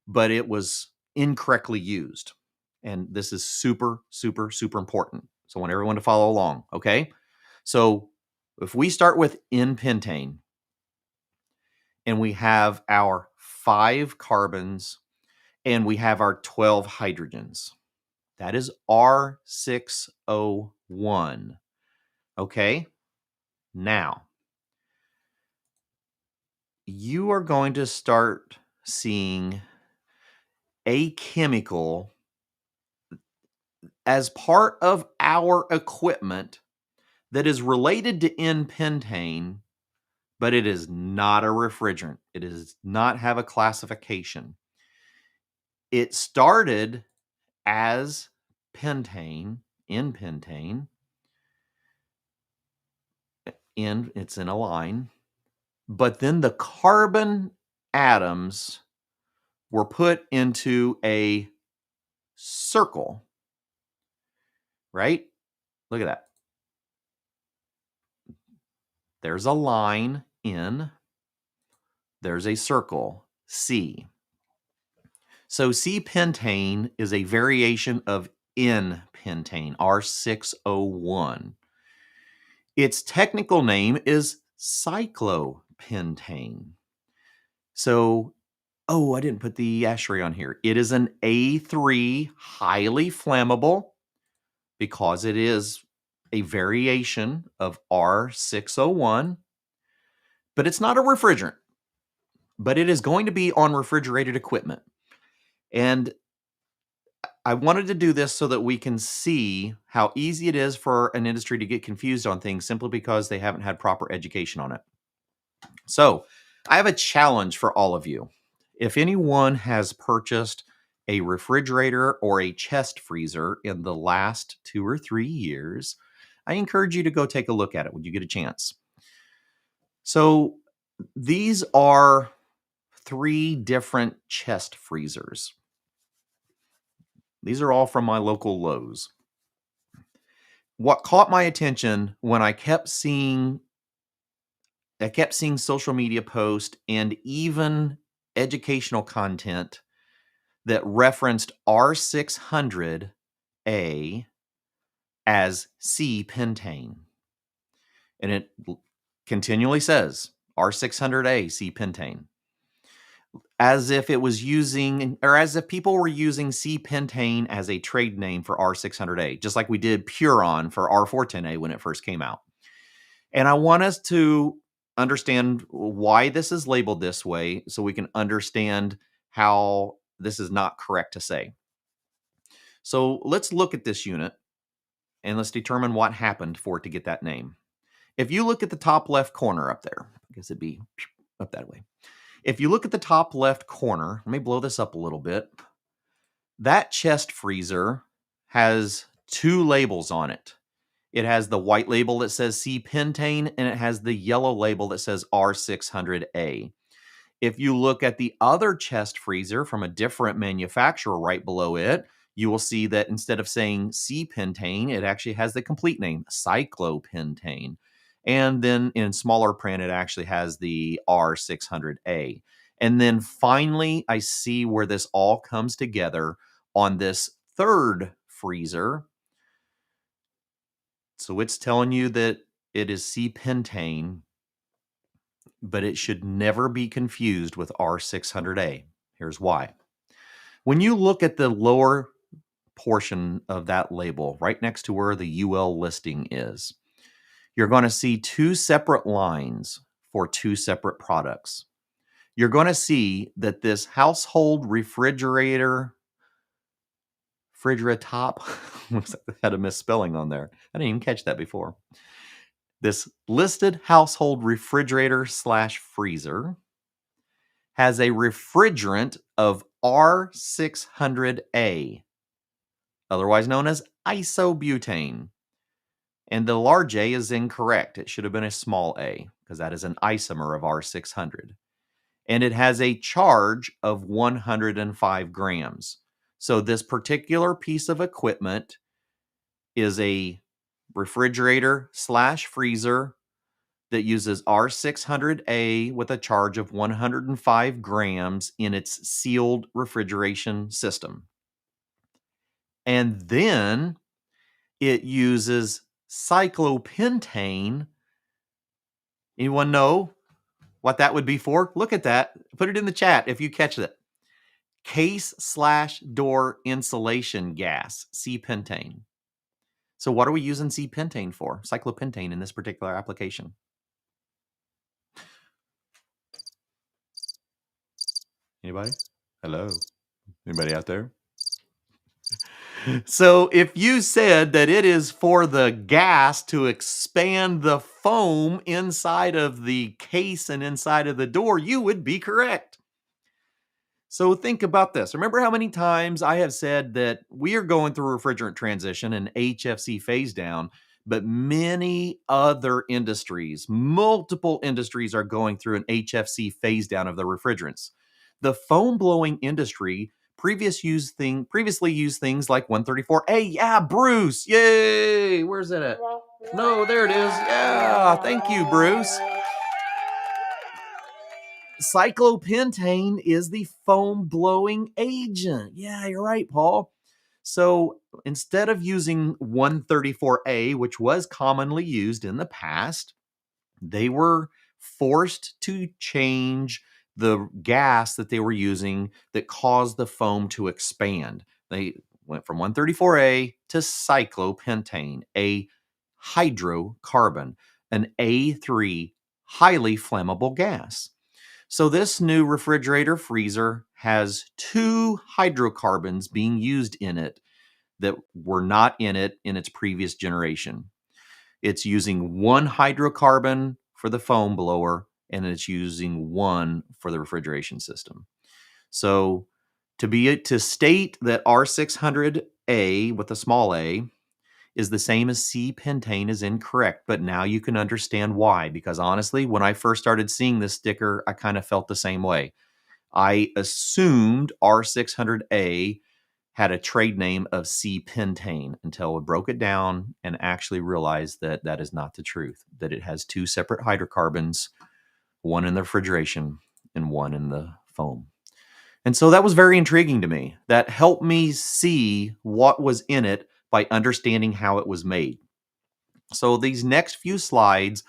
but it was incorrectly used. And this is super, super, super important. So I want everyone to follow along, okay? So if we start with N-pentane, and we have our 5 carbons, and we have our 12 hydrogens, that is R601, okay? Now, you are going to start seeing a chemical as part of our equipment that is related to N-pentane, but it is not a refrigerant. It does not have a classification. It started as pentane, N-pentane, it's in a line, but then the carbon atoms were put into a circle, right? Look at that. There's a line, N, there's a circle, C. So C-pentane is a variation of N-pentane, R601. Its technical name is cyclopentane. So, I didn't put the ashtray on here. It is an A3 highly flammable because it is a variation of R601, but it's not a refrigerant, but it is going to be on refrigerated equipment. And I wanted to do this so that we can see how easy it is for an industry to get confused on things simply because they haven't had proper education on it. So I have a challenge for all of you. If anyone has purchased a refrigerator or a chest freezer in the last 2 or 3 years, I encourage you to go take a look at it when you get a chance. So these are 3 different chest freezers. These are all from my local Lowe's. What caught my attention when I kept seeing social media posts and even educational content that referenced R600A as C-pentane. And it continually says R600A C-pentane. As if it was using, or as if people were using C-pentane as a trade name for R600A, just like we did Puron for R410A when it first came out. And I want us to understand why this is labeled this way so we can understand how this is not correct to say. So let's look at this unit and let's determine what happened for it to get that name. If you look at the top left corner up there, I guess it'd be up that way. If you look at the top left corner, let me blow this up a little bit. That chest freezer has 2 labels on it. It has the white label that says C-pentane, and it has the yellow label that says R600A. If you look at the other chest freezer from a different manufacturer right below it, you will see that instead of saying C-pentane, it actually has the complete name, cyclopentane. And then in smaller print, it actually has the R600A. And then finally, I see where this all comes together on this third freezer. So it's telling you that it is C-pentane, but it should never be confused with R600A. Here's why. When you look at the lower portion of that label, right next to where the UL listing is, you're going to see 2 separate lines for 2 separate products. You're going to see that this household refrigerator top had a misspelling on there. I didn't even catch that before. This listed household refrigerator / freezer has a refrigerant of R600A, otherwise known as isobutane. And the large A is incorrect. It should have been a small a, because that is an isomer of R600. And it has a charge of 105 grams. So this particular piece of equipment is a refrigerator / freezer that uses R600A with a charge of 105 grams in its sealed refrigeration system. And then it uses cyclopentane. Anyone know what that would be for? Look at that. Put it in the chat if you catch it. Case / door insulation gas, C-pentane. So what are we using C-pentane for? Cyclopentane in this particular application. Anybody? Hello? Anybody out there? So if you said that it is for the gas to expand the foam inside of the case and inside of the door, you would be correct. So think about this. Remember how many times I have said that we are going through a refrigerant transition and HFC phase down, but many other industries, multiple industries are going through an HFC phase down of the refrigerants. The foam blowing industry previously used things like 134A. Yeah, Bruce. Yay. Where's that at? No, there it is. Yeah, thank you, Bruce. Cyclopentane is the foam blowing agent. Yeah, you're right, Paul. So instead of using 134A, which was commonly used in the past, they were forced to change the gas that they were using that caused the foam to expand. They went from 134A to cyclopentane, a hydrocarbon, an A3 highly flammable gas. So this new refrigerator freezer has two hydrocarbons being used in it that were not in it in its previous generation. It's using one hydrocarbon for the foam blower, and it's using one for the refrigeration system. So to state that R600A with a small a is the same as C-pentane is incorrect, but now you can understand why. Because honestly, when I first started seeing this sticker, I kind of felt the same way. I assumed R600A had a trade name of C-pentane until I broke it down and actually realized that that is not the truth, that it has two separate hydrocarbons, one in the refrigeration and one in the foam. And so that was very intriguing to me. That helped me see what was in it by understanding how it was made. So these next few slides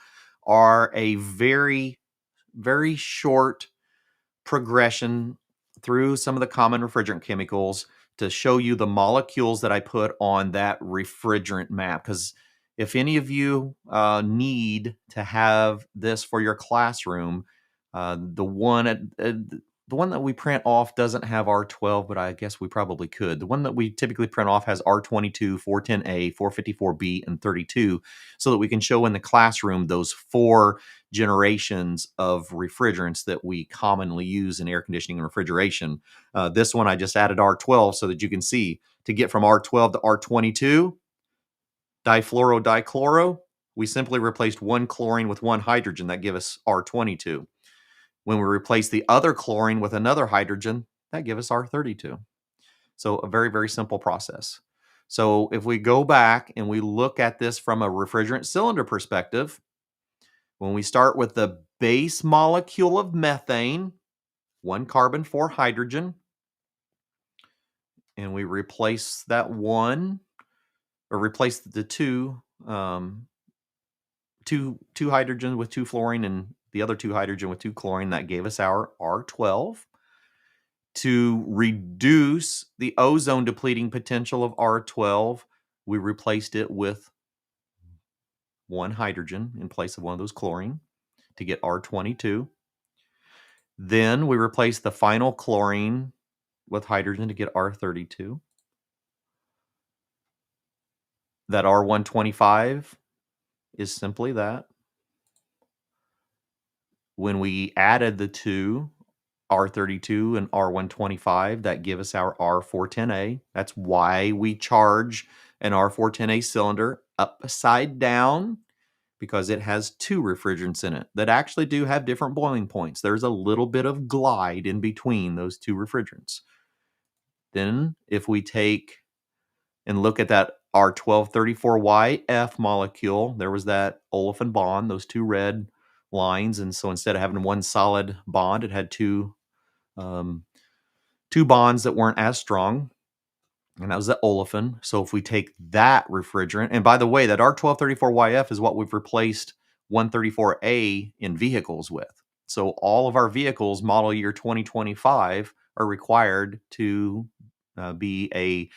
are a very, very short progression through some of the common refrigerant chemicals to show you the molecules that I put on that refrigerant map. Because if any of you need to have this for your classroom, the one that we print off doesn't have R12, but I guess we probably could. The one that we typically print off has R22, 410A, 454B, and 32, so that we can show in the classroom those four generations of refrigerants that we commonly use in air conditioning and refrigeration. This one I just added R12 so that you can see to get from R12 to R22, difluoro-dichloro, we simply replaced one chlorine with one hydrogen. That gives us R22. When we replace the other chlorine with another hydrogen, that gives us R32. So a very, very simple process. So if we go back and we look at this from a refrigerant cylinder perspective, when we start with the base molecule of methane, 1 carbon, 4 hydrogen, and we replace that one, or replace the two hydrogen with 2 fluorine and the other 2 hydrogen with 2 chlorine, that gave us our R12. To reduce the ozone depleting potential of R12, we replaced it with 1 hydrogen in place of one of those chlorine to get R22. Then we replaced the final chlorine with hydrogen to get R32. That R125 is simply that. When we added the two, R32 and R125, that give us our R410A. That's why we charge an R410A cylinder upside down, because it has 2 refrigerants in it that actually do have different boiling points. There's a little bit of glide in between those 2 refrigerants. Then if we take and look at that R1234YF molecule, there was that olefin bond, those 2 red lines. And so instead of having one solid bond, it had two bonds that weren't as strong, and that was the olefin. So if we take that refrigerant, and by the way, that R1234YF is what we've replaced 134A in vehicles with. So all of our vehicles model year 2025 are required to be a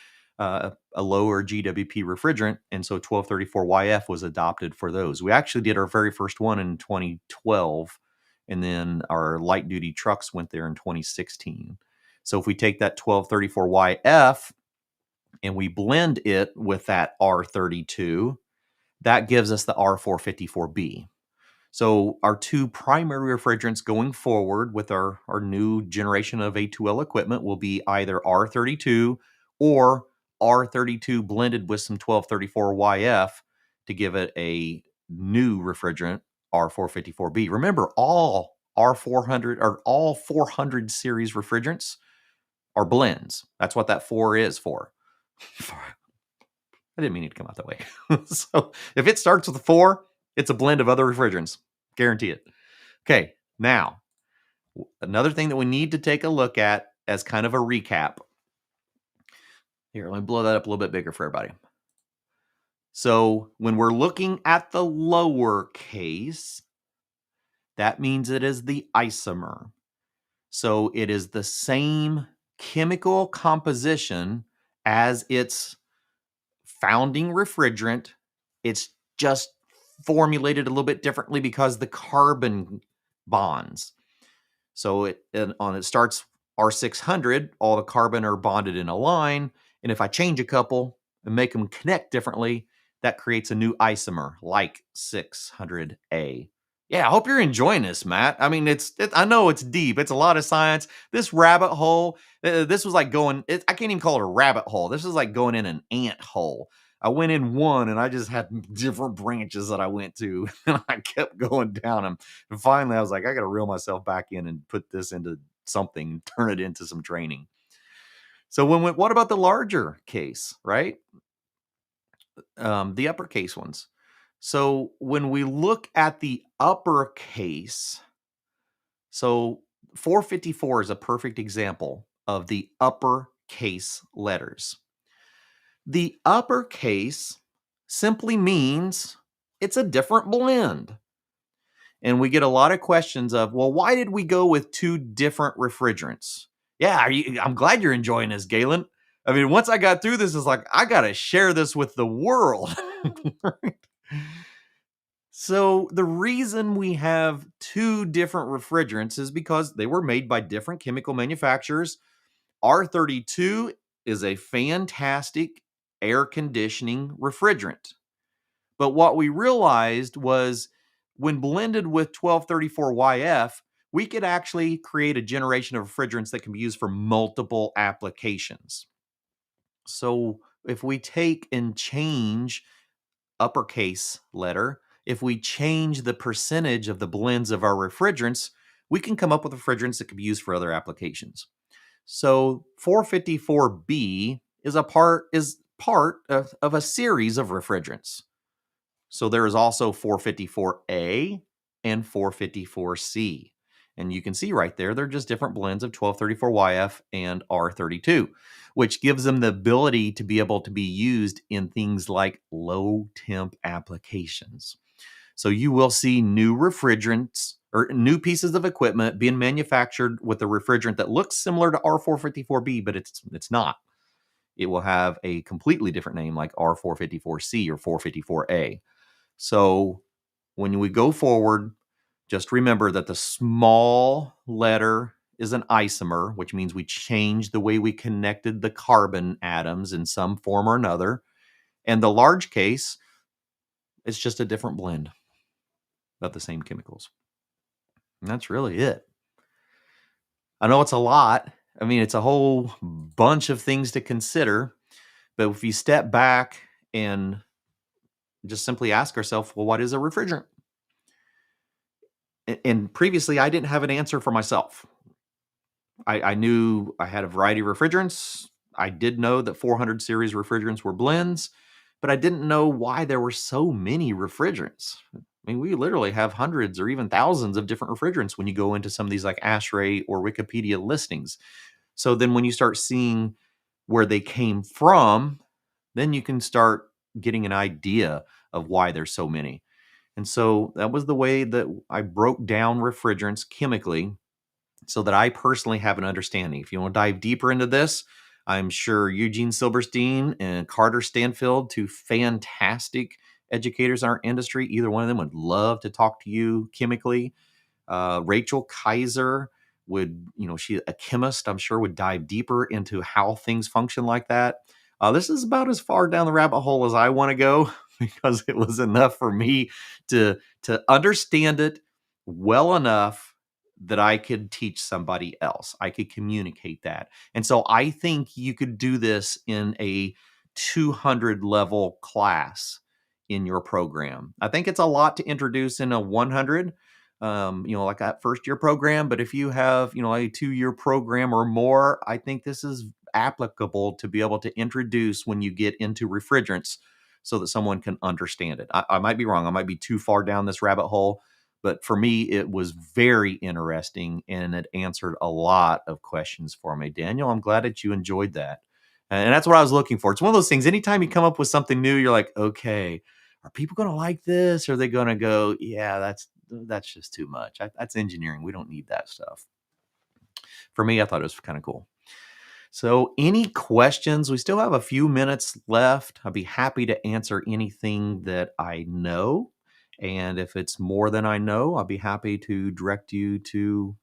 lower GWP refrigerant, and so 1234YF was adopted for those. We actually did our very first one in 2012, and then our light duty trucks went there in 2016. So if we take that 1234YF and we blend it with that R32, that gives us the R454B. So our two primary refrigerants going forward with our new generation of A2L equipment will be either R32 or R32 blended with some 1234YF to give it a new refrigerant, R454B. Remember, all R400 or all 400 series refrigerants are blends. That's what that 4 is for. I didn't mean it to come out that way. So if it starts with a 4, it's a blend of other refrigerants. Guarantee it. Okay, now, another thing that we need to take a look at as kind of a recap. Here, let me blow that up a little bit bigger for everybody. So when we're looking at the lower case, that means it is the isomer. So it is the same chemical composition as its founding refrigerant. It's just formulated a little bit differently because the carbon bonds. So it starts R600, all the carbon are bonded in a line. And if I change a couple and make them connect differently, that creates a new isomer like 600A. Yeah, I hope you're enjoying this, Matt. I mean, I know it's deep. It's a lot of science. This rabbit hole, this was like I can't even call it a rabbit hole. This is like going in an ant hole. I went in one and I just had different branches that I went to and I kept going down them. And finally I was like, I got to reel myself back in and put this into something, turn it into some training. So what about the larger case, right? The uppercase ones. So when we look at the uppercase, so 454 is a perfect example of the uppercase letters. The uppercase simply means it's a different blend. And we get a lot of questions of, well, why did we go with two different refrigerants? Yeah, I'm glad you're enjoying this, Galen. I mean, once I got through this, it's like, I got to share this with the world. So the reason we have two different refrigerants is because they were made by different chemical manufacturers. R32 is a fantastic air conditioning refrigerant. But what we realized was when blended with 1234YF, we could actually create a generation of refrigerants that can be used for multiple applications. So if we take and change uppercase letter, if we change the percentage of the blends of our refrigerants, we can come up with refrigerants that can be used for other applications. So 454B is part of a series of refrigerants. So there is also 454A and 454C. And you can see right there, they're just different blends of 1234YF and R32, which gives them the ability to be able to be used in things like low temp applications. So you will see new refrigerants or new pieces of equipment being manufactured with a refrigerant that looks similar to R454B, but it's not. It will have a completely different name like R454C or 454A. So when we go forward, just remember that the small letter is an isomer, which means we change the way we connected the carbon atoms in some form or another. And the large case, it's just a different blend of the same chemicals. And that's really it. I know it's a lot. I mean, it's a whole bunch of things to consider. But if you step back and just simply ask ourselves, well, what is a refrigerant? And previously, I didn't have an answer for myself. I knew I had a variety of refrigerants. I did know that 400 series refrigerants were blends, but I didn't know why there were so many refrigerants. I mean, we literally have hundreds or even thousands of different refrigerants when you go into some of these like ASHRAE or Wikipedia listings. So then when you start seeing where they came from, then you can start getting an idea of why there's so many. And so that was the way that I broke down refrigerants chemically so that I personally have an understanding. If you want to dive deeper into this, I'm sure Eugene Silberstein and Carter Stanfield, two fantastic educators in our industry, either one of them would love to talk to you chemically. Rachel Kaiser would, she's a chemist, I'm sure would dive deeper into how things function like that. This is about as far down the rabbit hole as I want to go because it was enough for me to understand it well enough that I could teach somebody else. I could communicate that. And so I think you could do this in a 200 level class in your program. I think it's a lot to introduce in a 100, like that first year program. But if you have, a 2-year program or more, I think this is applicable to be able to introduce when you get into refrigerants so that someone can understand it. I might be wrong. I might be too far down this rabbit hole, but for me, it was very interesting and it answered a lot of questions for me. Daniel, I'm glad that you enjoyed that. And that's what I was looking for. It's one of those things, anytime you come up with something new, you're like, okay, are people going to like this? Or are they going to go, yeah, that's just too much. That's engineering. We don't need that stuff. For me, I thought it was kind of cool. So any questions? We still have a few minutes left. I'd be happy to answer anything that I know. And if it's more than I know, I'll be happy to direct you to,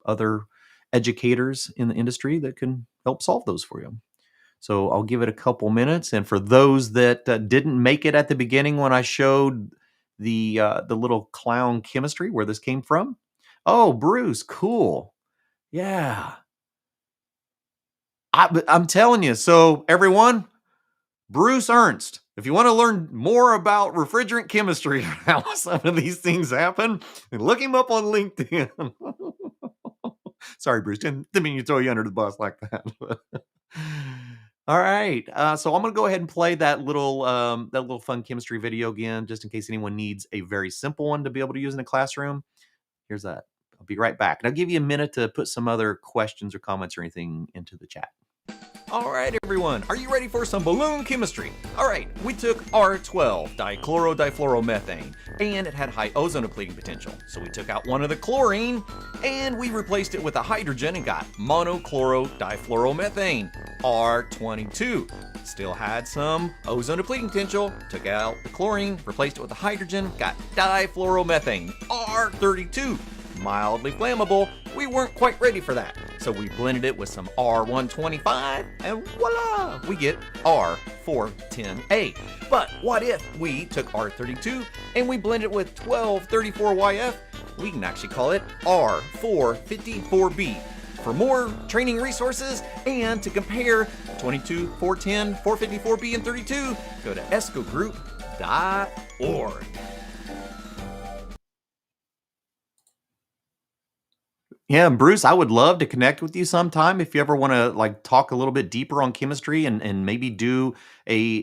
other educators in the industry that can help solve those for you. So I'll give it a couple minutes. And for those that didn't make it at the beginning when I showed the little clown chemistry where this came from. Oh, Bruce, cool. Yeah. I'm telling you. So everyone, Bruce Ernst, if you want to learn more about refrigerant chemistry, how some of these things happen, look him up on LinkedIn. Sorry, Bruce, didn't mean to throw you under the bus like that. All right, so I'm going to go ahead and play that little fun chemistry video again, just in case anyone needs a very simple one to be able to use in a classroom. Here's that. I'll be right back, and I'll give you a minute to put some other questions or comments or anything into the chat. All right, everyone, are you ready for some balloon chemistry? All right, we took R12, dichloro-difluoromethane, and it had high ozone depleting potential. So we took out one of the chlorine, and we replaced it with a hydrogen and got monochloro-difluoromethane, R22. Still had some ozone depleting potential, took out the chlorine, replaced it with a hydrogen, got difluoromethane, R32. Mildly flammable, we weren't quite ready for that. So we blended it with some R125 and voila, we get R410A. But what if we took R32 and we blend it with 1234YF? We can actually call it R454B. For more training resources and to compare 22, 410, 454B, and 32, go to escogroup.org. Yeah, Bruce, I would love to connect with you sometime if you ever want to talk a little bit deeper on chemistry and maybe do a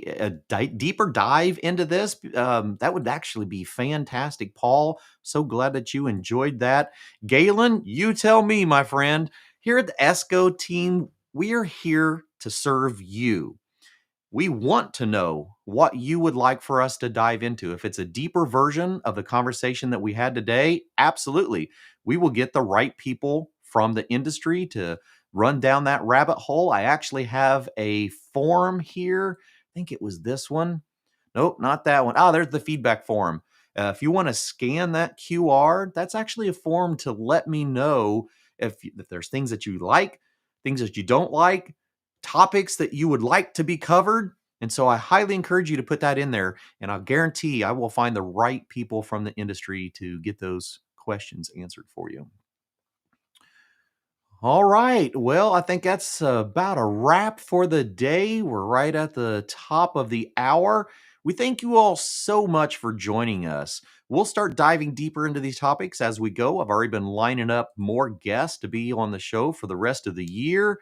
deeper dive into this. That would actually be fantastic. Paul, so glad that you enjoyed that. Galen, you tell me, my friend. Here at the ESCO team, we are here to serve you. We want to know what you would like for us to dive into. If it's a deeper version of the conversation that we had today, absolutely. We will get the right people from the industry to run down that rabbit hole. I actually have a form here. I think it was this one. Nope, not that one. Oh, there's the feedback form. If you want to scan that QR, that's actually a form to let me know if there's things that you like, things that you don't like, topics that you would like to be covered. And so I highly encourage you to put that in there, and I'll guarantee I will find the right people from the industry to get those questions answered for you. All right. Well, I think that's about a wrap for the day. We're right at the top of the hour. We thank you all so much for joining us. We'll start diving deeper into these topics as we go. I've already been lining up more guests to be on the show for the rest of the year.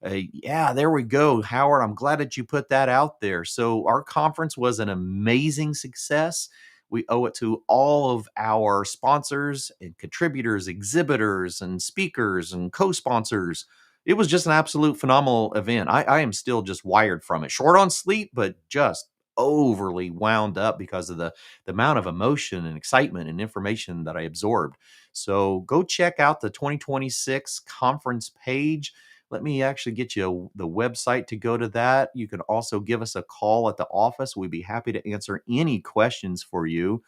Yeah, there we go, Howard. I'm glad that you put that out there. So our conference was an amazing success. We owe it to all of our sponsors and contributors, exhibitors and speakers and co-sponsors. It was just an absolute phenomenal event. I am still just wired from it. Short on sleep, but just overly wound up because of the amount of emotion and excitement and information that I absorbed. So go check out the 2026 conference page. Let me actually get you the website to go to that. You can also give us a call at the office. We'd be happy to answer any questions for you.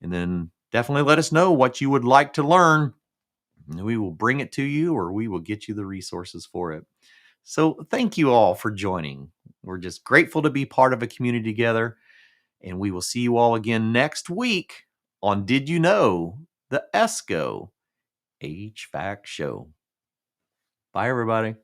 And then definitely let us know what you would like to learn. And we will bring it to you, or we will get you the resources for it. So thank you all for joining. We're just grateful to be part of a community together. And we will see you all again next week on Did You Know? The ESCO HVAC Show. Bye, everybody.